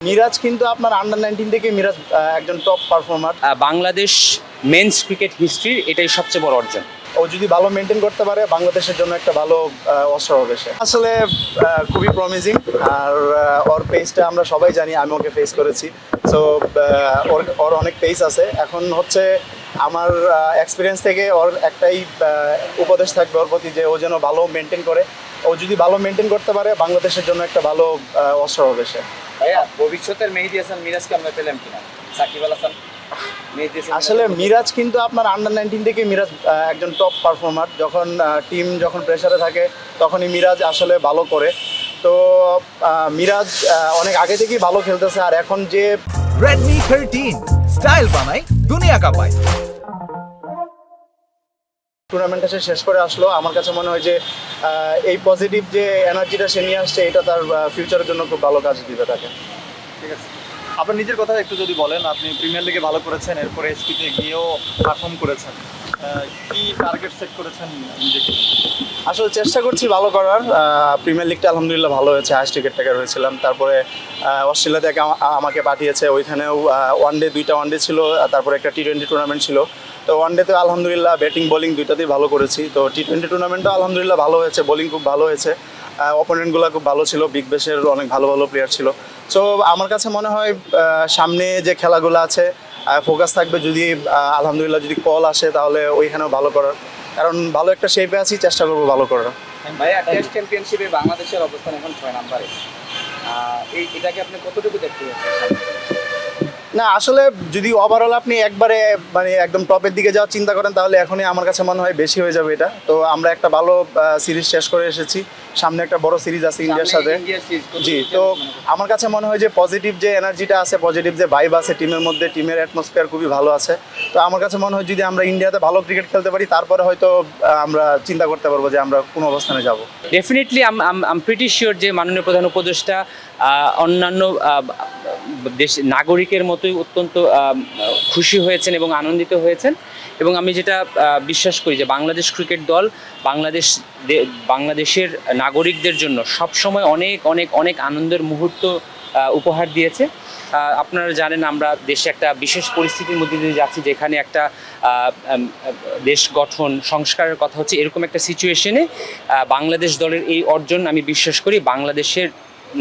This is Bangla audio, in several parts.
মিরাজ কিন্তু আপনার আন্ডার 19 থেকে মিরাজ একজন top performer. Bangladesh men's cricket হিস্ট্রির এটাই সবচেয়ে বড় অর্জন। ও যদি ভালো মেনটেন করতে পারে বাংলাদেশের জন্য একটা ভালো অস্ত্র হবে সে। আসলে খুবই প্রমিজিং। আর ওর পেসটা আমরা সবাই জানি, আমি ওকে ফেস করেছি। সো ওর অনেক পেস আছে। এখন হচ্ছে আমার এক্সপিরিয়েন্স থেকে ওর একটাই উপদেশ থাকবে ওর প্রতি, যে ও যেন ভালো মেনটেন করে। ও যদি ভালো মেনটেন করতে পারে বাংলাদেশের জন্য একটা ভালো অস্ত্র হবে সে। ভাইয়া, ভবিষ্যতের মেহেদী হাসান মিরাজকে আমরা পেলাম কিনা? সাকিব আল হাসান, মেহেদী হাসান। আসলে মিরাজ কিন্তু আপনার আন্ডার 19 থেকে মিরাজ একজন টপ পারফর্মার। যখন টিম যখন প্রেসারে থাকে তখনই মিরাজ আসলে ভালো করে। তো মিরাজ অনেক আগে থেকেই ভালো খেলতেছে। আর এখন যে Redmi 13 স্টাইল বানাই দুনিয়া কাঁপায়। টুর্নামেন্টটা সে শেষ করে আসলো, আমার কাছে মনে হয় যে এই পজিটিভ যে এনার্জিটা সে নিয়ে আসছে, এটা তার ফিউচারের জন্য খুব ভালো কাজ দিবে তাকে। ঠিক আছে, আপনার নিজের কথা একটু যদি বলেন। আপনি প্রিমিয়ার লিগে ভালো করেছেন, এরপরে এসপিতে গিয়েও পারফর্ম করেছেন, কি টার্গেট সেট করেছেন নিজেকে? আসলে চেষ্টা করছি ভালো করার। প্রিমিয়ার লিগটা আলহামদুলিল্লাহ ভালো হয়েছে, হাইস্ট উইকেট টেকার হয়েছিলাম। তারপরে অস্ট্রেলিয়া থেকে আমাকে পাঠিয়েছে, ওইখানেও দুইটা ওয়ানডে ছিল, তারপরে একটা T20 টুর্নামেন্ট ছিল। তো ওয়ানডেতে আলহামদুলিল্লাহ ব্যাটিং বোলিং দুইটাতেই ভালো করেছি। তো T20 টুর্নামেন্টও আলহামদুলিল্লাহ ভালো হয়েছে, বোলিং খুব ভালো হয়েছে, অপোনেন্টগুলো খুব ভালো ছিল, বিগ ব্যাশের অনেক ভালো ভালো প্লেয়ার ছিল। সো আমার কাছে মনে হয় সামনে যে খেলাগুলো আছে ফোকাস থাকবে, যদি আলহামদুলিল্লাহ যদি কল আসে তাহলে ওইখানেও ভালো করার, কারণ ভালো একটা শেপে আছি, চেষ্টা করবো ভালো করার। ভাইয়া, টেস্ট চ্যাম্পিয়নশিপে বাংলাদেশের অবস্থান এখন 6 নম্বরে। এটাকে আপনি কতটুকু দেখতে পাচ্ছেন? না, আসলে যদি ওভারঅল আপনি একবারে মানে একদম টপের দিকে যাওয়ার চিন্তা করেন, তাহলে এখনই আমার কাছে মনে হয় বেশি হয়ে যাবে এটা। তো আমরা একটা ভালো সিরিজ শেষ করে এসেছি, সামনে একটা বড় সিরিজ আছে ইন্ডিয়ার সাথে। জি, তো আমার কাছে মনে হয় যে পজিটিভ যে এনার্জিটা আছে, পজিটিভ যে ভাইব আছে টিমের মধ্যে, টিমের অ্যাটমসফিয়ার খুবই ভালো আছে। তো আমার কাছে মনে হয় যদি আমরা ইন্ডিয়াতে ভালো ক্রিকেট খেলতে পারি, তারপরে হয়তো আমরা চিন্তা করতে পারবো যে আমরা কোন অবস্থানে যাব। ডেফিনেটলি আম প্রিটি শিওর যে মাননীয় প্রধান উপদেষ্টা অন্যান্য দেশ নাগরিকের মতোই অত্যন্ত খুশি হয়েছেন এবং আনন্দিত হয়েছেন। এবং আমি যেটা বিশ্বাস করি যে বাংলাদেশ ক্রিকেট দল বাংলাদেশের নাগরিকদের জন্য সবসময় অনেক অনেক অনেক আনন্দের মুহূর্ত উপহার দিয়েছে। আপনারা জানেন আমরা দেশে একটা বিশেষ পরিস্থিতির মধ্যে দিয়ে যাচ্ছি, যেখানে একটা দেশ গঠন সংস্কারের কথা হচ্ছে। এরকম একটা সিচুয়েশনে বাংলাদেশ দলের এই অর্জন আমি বিশ্বাস করি বাংলাদেশের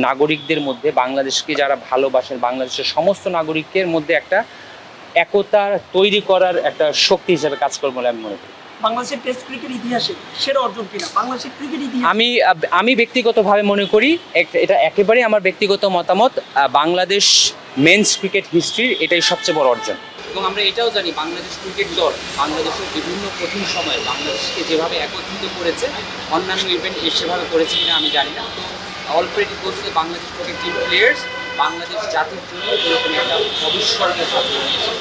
নাগরিকদের মধ্যে, বাংলাদেশকে যারা ভালোবাসেন, বাংলাদেশের সমস্ত নাগরিকের মধ্যে একটা একতা তৈরি করার একটা শক্তি হিসেবে কাজ করবে বলে আমি মনে করি। বাংলাদেশের টেস্ট ক্রিকেট ইতিহাসে সেরা অর্জন কিনা বাংলাদেশের ক্রিকেট ইতিহাসে? আমি ব্যক্তিগতভাবে মনে করি, এটা একেবারেই আমার ব্যক্তিগত মতামত, বাংলাদেশ মেন্স ক্রিকেট হিস্ট্রির এটাই সবচেয়ে বড় অর্জন। এবং আমরা এটাও জানি বাংলাদেশ ক্রিকেট দল বাংলাদেশের বিভিন্ন কঠিন সময়ে বাংলাদেশকে যেভাবে একত্রিত করেছে, অন্যান্য ইভেন্ট সেভাবে করেছে কিনা আমি জানি না। অলরেডি বলছে Bangladesh cricket team players Bangladesh জাতির জন্য এরকম একটা অবিস্মরণীয় সাফল্য নিয়েছে।